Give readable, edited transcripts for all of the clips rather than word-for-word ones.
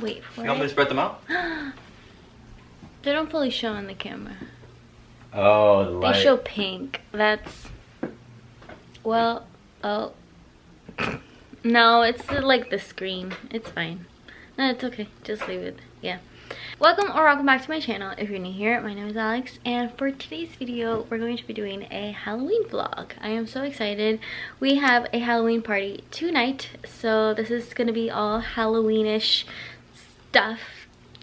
Wait for it. You want me to spread them out? They don't fully show on the camera. Oh, the light. They show pink. That's... Well, oh. No, it's like the screen. It's fine. No, it's okay. Just leave it. Yeah. Welcome or welcome back to my channel. If you're new here, my name is Alex, and for today's video we're going to be doing a Halloween vlog. I am so excited. We have a Halloween party tonight, so this is gonna be all Halloweenish stuff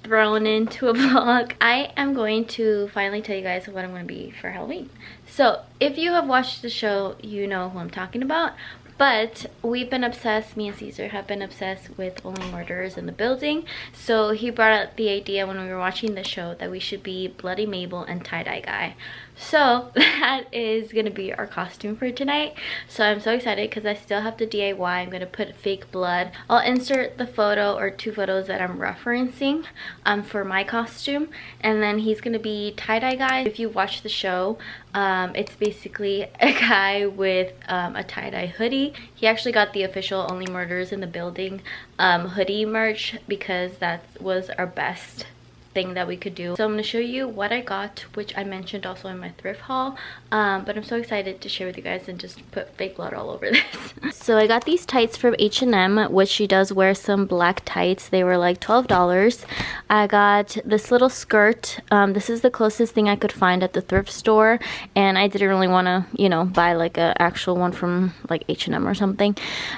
thrown into a vlog. I am going to finally tell you guys what I'm going to be for Halloween. So if you have watched the show, you know who I'm talking about. But we've been obsessed, me and Caesar have been obsessed with only murderers in the building. So he brought up the idea when we were watching the show that we should be Bloody Mabel and Tie-Dye Guy. So that is going to be our costume for tonight. So I'm so excited because I still have to DIY. I'm going to put fake blood. I'll insert the photo or two photos that I'm referencing for my costume. And then he's going to be Tie-Dye Guy. If you watch the show, it's basically a guy with a tie-dye hoodie. He actually got the official Only Murders in the Building hoodie merch because that was our best thing that we could do. So I'm going to show you what I got, which I mentioned also in my thrift haul, but I'm so excited to share with you guys and just put fake blood all over this. So I got these tights from H&M, which she does wear some black tights. They were like $12. I got this little skirt. This is the closest thing I could find at the thrift store, and I didn't really want to, you know, buy like an actual one from like H&M or something.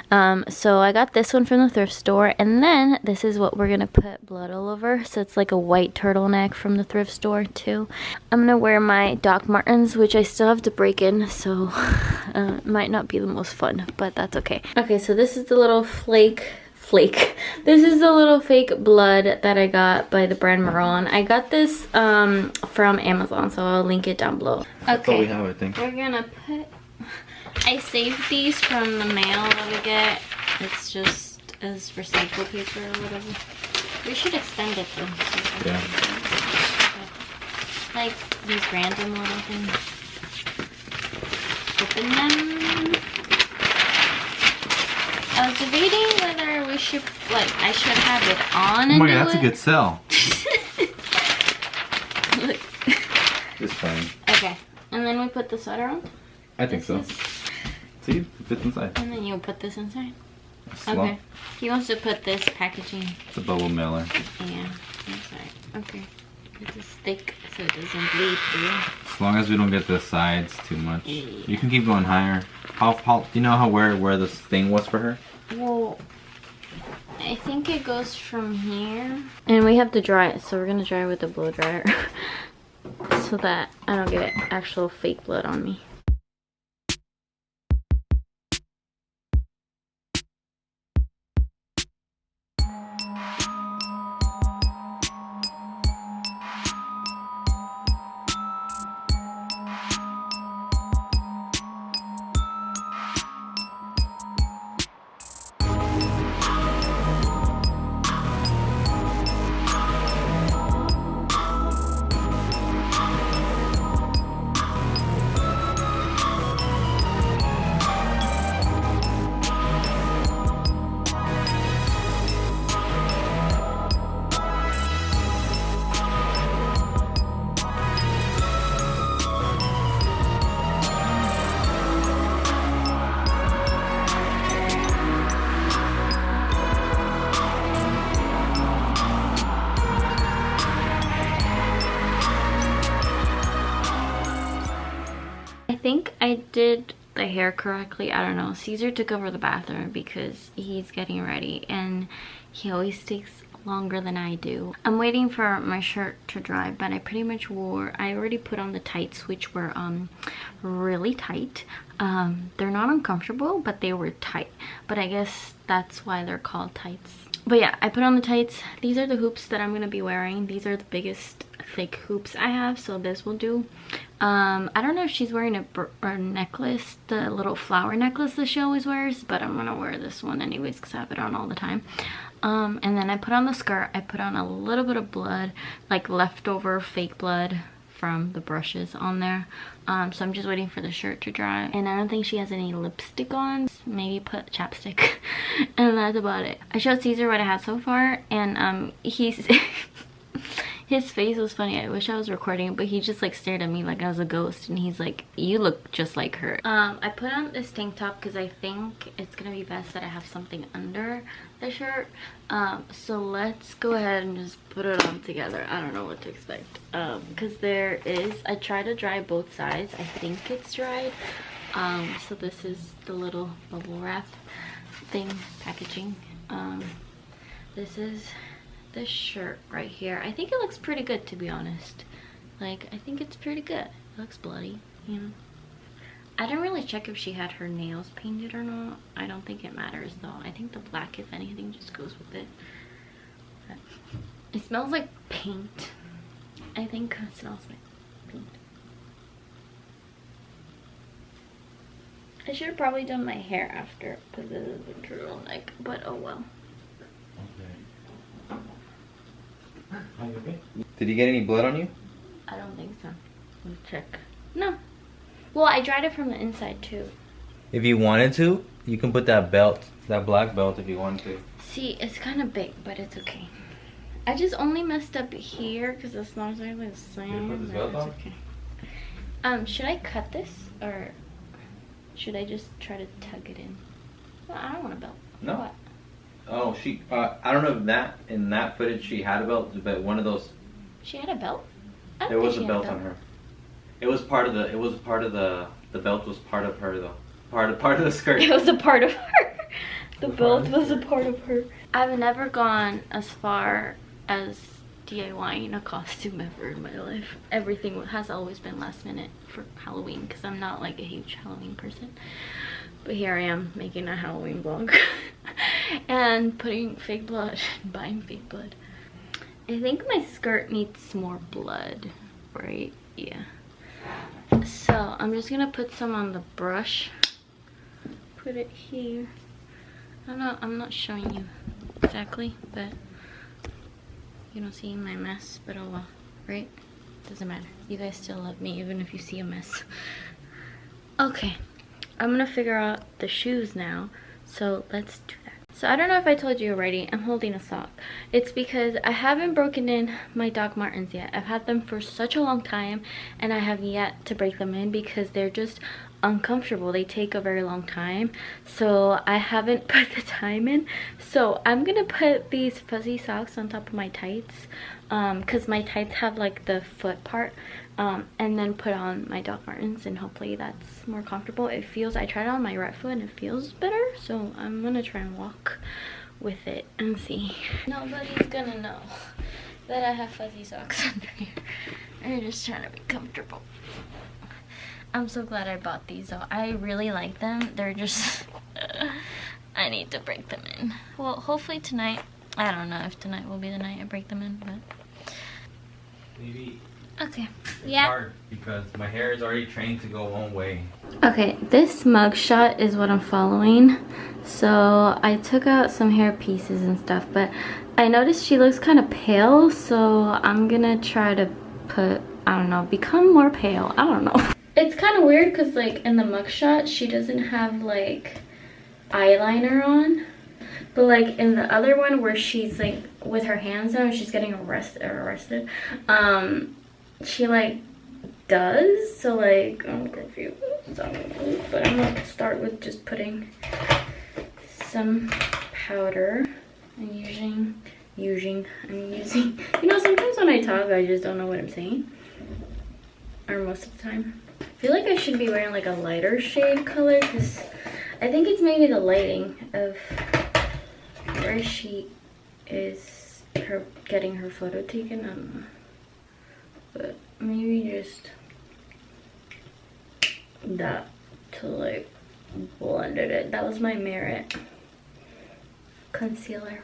So I got this one from the thrift store, and then this is what we're gonna put blood all over. So it's like a white turtleneck from the thrift store too. I'm gonna wear my Doc Martens, which I still have to break in, so it might not be the most fun, but that's okay. Okay, so this is the little this is the little fake blood that I got by the brand Maron. I got this from Amazon, so I'll link it down below. That's all we have, I think. We're gonna put... I saved these from the mail that we get. It's just as recycled paper or whatever. We should extend it though. Yeah. Like these random little things. Open them. I was debating whether we should, I should have it on and oh my do god, that's it. a good sell. Look. It's fine. Okay, and then we put the sweater on? I think so. See, it fits inside. And then you'll put this inside? Slump. Okay. He wants to put this packaging. It's a bubble mailer. Yeah, inside. Okay. This is thick so it doesn't bleed through. As long as we don't get the sides too much. Yeah. You can keep going higher. How do you know where this thing was for her? Well, I think it goes from here. And we have to dry it, so we're gonna dry it with a blow dryer. So that I don't get actual fake blood on me. I think I did the hair correctly. I don't know. Caesar took over the bathroom because he's getting ready and he always takes longer than I do. I'm waiting for my shirt to dry, but I already put on the tights, which were really tight. They're not uncomfortable, but they were tight. But I guess that's why they're called tights. But yeah, I put on the tights. These are the hoops that I'm gonna be wearing. These are the biggest thick hoops I have, so this will do. I don't know if she's wearing a necklace, the little flower necklace that she always wears, but I'm gonna wear this one anyways because I have it on all the time. And then I put on the skirt. I put on a little bit of blood, like leftover fake blood from the brushes on there. So I'm just waiting for the shirt to dry. And I don't think she has any lipstick on. Maybe put chapstick. And that's about it. I showed Caesar what I had so far, and he's his face was funny. I wish I was recording, but he just like stared at me like I was a ghost, and he's like, you look just like her. I put on this tank top because I think it's gonna be best that I have something under the shirt. So let's go ahead and just put it on together. I don't know what to expect, because there is, I try to dry both sides. I think it's dried. So this is the little bubble wrap thing, packaging. This is this shirt right here. I think it looks pretty good, to be honest. Like, I think it's pretty good. It looks bloody, you know. I didn't really check if she had her nails painted or not. I don't think it matters though. I think the black, if anything, just goes with it. But it smells like paint. I think it smells like paint. I should have probably done my hair after, because this is a turtleneck, but oh well. Okay. Did you get any blood on you? I don't think so. Let me check. No. Well, I dried it from the inside too. If you wanted to, you can put that belt, that black belt, if you want to. See, it's kind of big, but it's okay. I just only messed up here because it's not exactly the same. Put this belt on? Okay. Should I cut this, or should I just try to tug it in? Well, I don't want a belt. No. What? Oh, she. I don't know if that in that footage she had a belt, but one of those. She had a belt. There was a belt on her. It was part of the. It was part of the. The belt was part of her though. Part of the skirt. It was a part of her. The belt was a part of her. I've never gone as far as DIYing a costume ever in my life. Everything has always been last minute for Halloween because I'm not like a huge Halloween person. But here I am making a Halloween vlog and putting fake blood, buying fake blood. I think my skirt needs more blood, right? Yeah. So I'm just gonna put some on the brush. Put it here. I don't know, I'm not showing you exactly, but you don't see my mess, but oh well, right? Doesn't matter. You guys still love me even if you see a mess. Okay. I'm gonna figure out the shoes now, so let's do that. So I don't know if I told you already, I'm holding a sock. It's because I haven't broken in my Doc Martens yet. I've had them for such a long time and I have yet to break them in because they're just uncomfortable. They take a very long time, so I haven't put the time in. So I'm gonna put these fuzzy socks on top of my tights because my tights have like the foot part, and then put on my Doc Martens, and hopefully that's more comfortable. It feels, I tried it on my right foot and it feels better, so I'm gonna try and walk with it and see. Nobody's gonna know that I have fuzzy socks under here. I'm just trying to be comfortable. I'm so glad I bought these though. I really like them. They're just I need to break them in. Well, hopefully tonight. I don't know if tonight will be the night I break them in, but maybe. Okay. It's yeah. hard because my hair is already trained to go one way. Okay, this mug shot is what I'm following. So I took out some hair pieces and stuff, but I noticed she looks kind of pale, so I'm gonna try to put, I don't know, become more pale. I don't know. It's kind of weird because like in the mugshot she doesn't have like eyeliner on, but like in the other one where she's like with her hands down, she's getting arrested. She like does, so like I'm confused. But I'm gonna start with just putting some powder. I'm using. You know, sometimes when I talk, I just don't know what I'm saying, or most of the time. I feel like I should be wearing like a lighter shade color because I think it's maybe the lighting of where she is, her getting her photo taken. I don't know, but maybe just that to like blended it. That was my Merit concealer.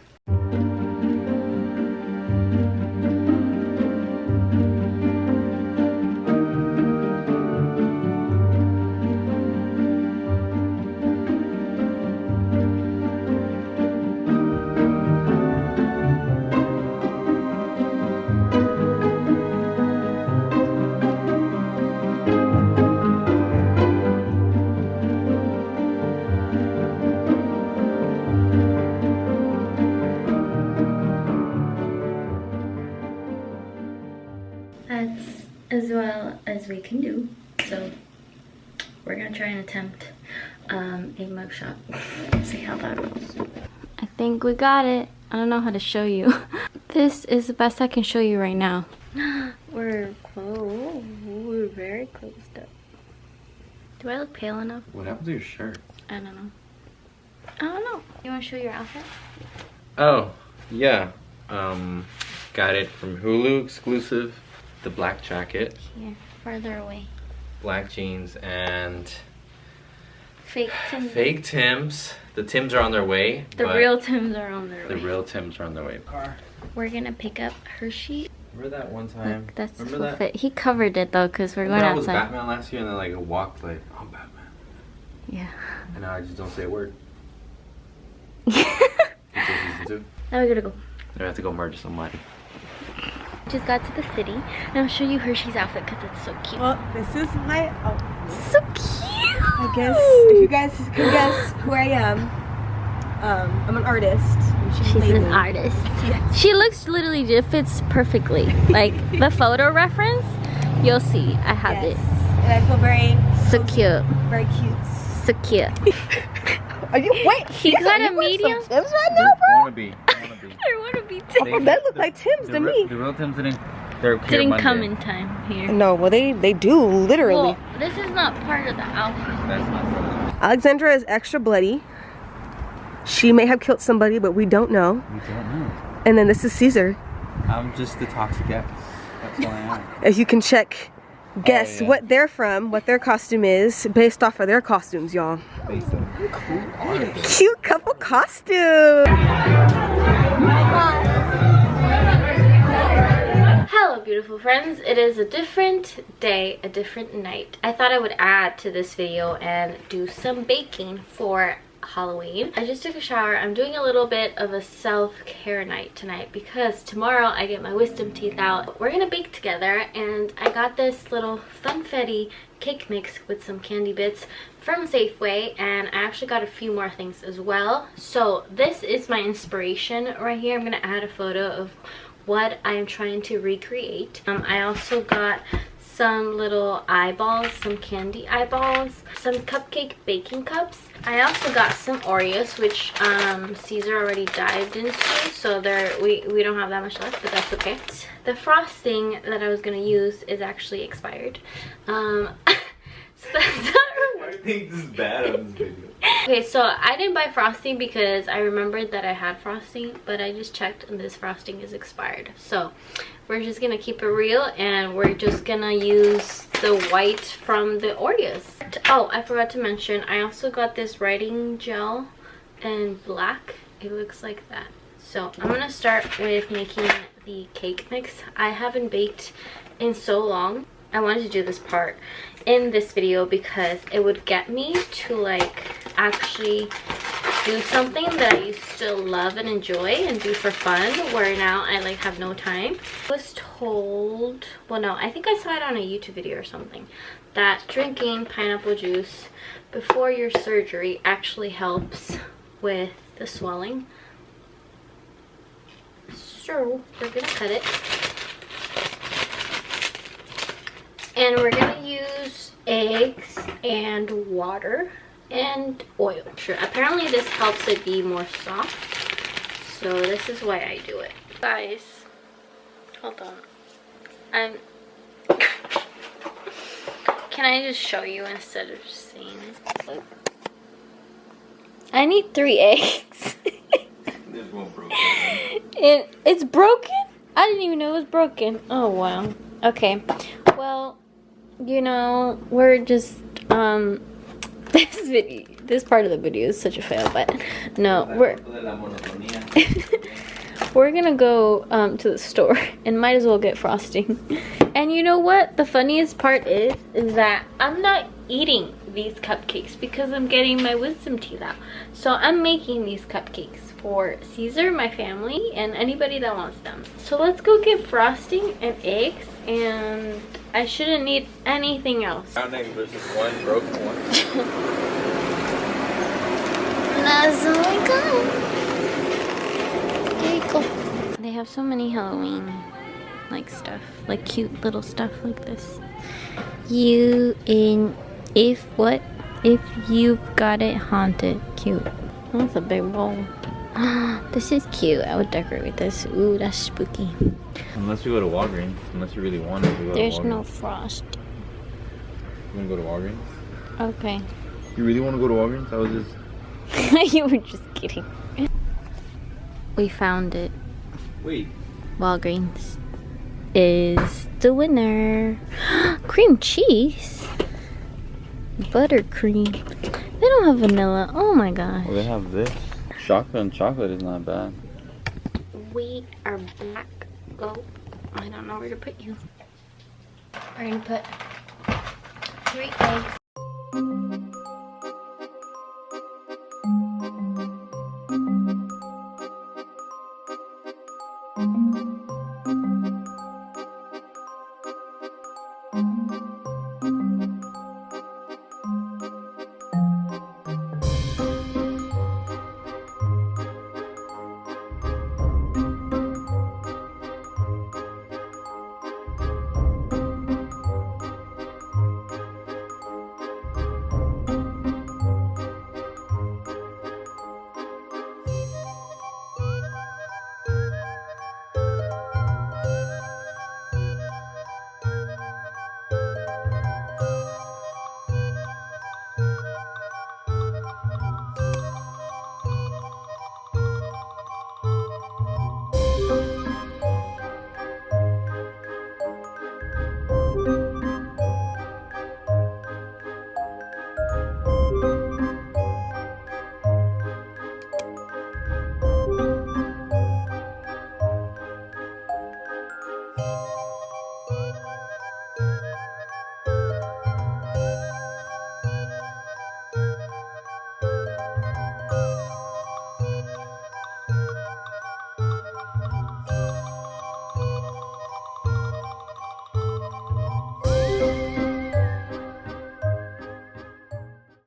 That's as well as we can do. So we're gonna try and attempt a mugshot. See how that goes. I think we got it. I don't know how to show you. This is the best I can show you right now. We're close. We're very close up. Do I look pale enough? What happened to your shirt? I don't know. I don't know. You want to show your outfit? Oh, yeah. Got it from Hulu exclusive. The black jacket. Here, farther away. Black jeans and Fake Timbs. fake Timbs. The Timbs are on their way. The real Timbs are on their way. The real Timbs are on their way. We're gonna pick up Hershey. Remember that one time? Look, that's Remember full that? fit. He covered it though, cause we're going I was outside. Batman last year, and then like I walked like, I'm Batman. Yeah. And now I just don't say a word. Now we gotta go. I have to go murder somebody. Just got to the city, and I'll show you Hershey's outfit because it's so cute. Well, this is my outfit. So cute. I guess if you guys can guess who I am, I'm an artist. She's an artist. Yes. She looks literally just fits perfectly. Like the photo reference, you'll see. I have Yes. it. And I feel very So cute. very cute. So cute. Are you wait? He got a medium. Timbs right now, bro. Wannabe. I want to be Oh, that look like Timbs to me. The real Timbs didn't come in time here. No, well they do literally. Well, this is not part of the outfit. That's not relevant. Alexandra is extra bloody. She may have killed somebody, but we don't know. We don't know. And then this is Caesar. I'm just the toxic ex. That's all I am. As you can check, guess yeah. what they're from, what their costume is, based off of their costumes, y'all. Based on cool artist. Cute couple costume. Hello beautiful friends, it is a different day, a different night. I thought I would add to this video and do some baking for Halloween. I just took a shower. I'm doing a little bit of a self-care night tonight because tomorrow I get my wisdom teeth out. We're gonna bake together, and I got this little funfetti cake mix with some candy bits from Safeway, and I actually got a few more things as well. So this is my inspiration right here. I'm gonna add a photo of what I am trying to recreate. I also got some little eyeballs, some candy eyeballs, some cupcake baking cups. I also got some Oreos, which Caesar already dived into, so we don't have that much left, but that's okay. The frosting that I was gonna use is actually expired. So that's not I think this is bad on this video. Okay, so I didn't buy frosting because I remembered that I had frosting, but I just checked and this frosting is expired. So we're just gonna keep it real, and we're just gonna use the white from the Oreos. Oh, I forgot to mention, I also got this writing gel in black. It looks like that. So I'm gonna start with making the cake mix. I haven't baked in so long. I wanted to do this part in this video because it would get me to like actually do something that I used to love and enjoy and do for fun, where now I like have no time. I was told, well no, I think I saw it on a YouTube video or something, that drinking pineapple juice before your surgery actually helps with the swelling. So we're gonna cut it. And we're gonna use eggs and water and oil. Sure, apparently this helps it be more soft. So this is why I do it. Guys, hold on. Can I just show you instead of seeing it? I need 3 eggs. There's one broken. It's broken? I didn't even know it was broken. Oh wow. Okay. Well, you know, we're just this part of the video is such a fail, but no, we're gonna go to the store and might as well get frosting. And you know what the funniest part is that I'm not eating these cupcakes because I'm getting my wisdom teeth out. So I'm making these cupcakes for Caesar, my family, and anybody that wants them. So let's go get frosting and eggs, and I shouldn't need anything else. Round egg versus one broken one. That's how I go. There you go. They have so many Halloween like stuff, like cute little stuff like this. If you've got it haunted. Cute. That's a big bowl. This is cute. I would decorate with this. Ooh, that's spooky. Unless you go to Walgreens. Unless you really want it to go There's to Walgreens. no frost. You want to go to Walgreens? Okay. You really want to go to Walgreens? I was just... You were just kidding. We found it. Wait. Walgreens is the winner. Cream cheese. Buttercream. They don't have vanilla. Oh my gosh. Well, they have this. Chocolate and chocolate is not bad. We are back. Oh, I don't know where to put you. We're gonna put 3 eggs.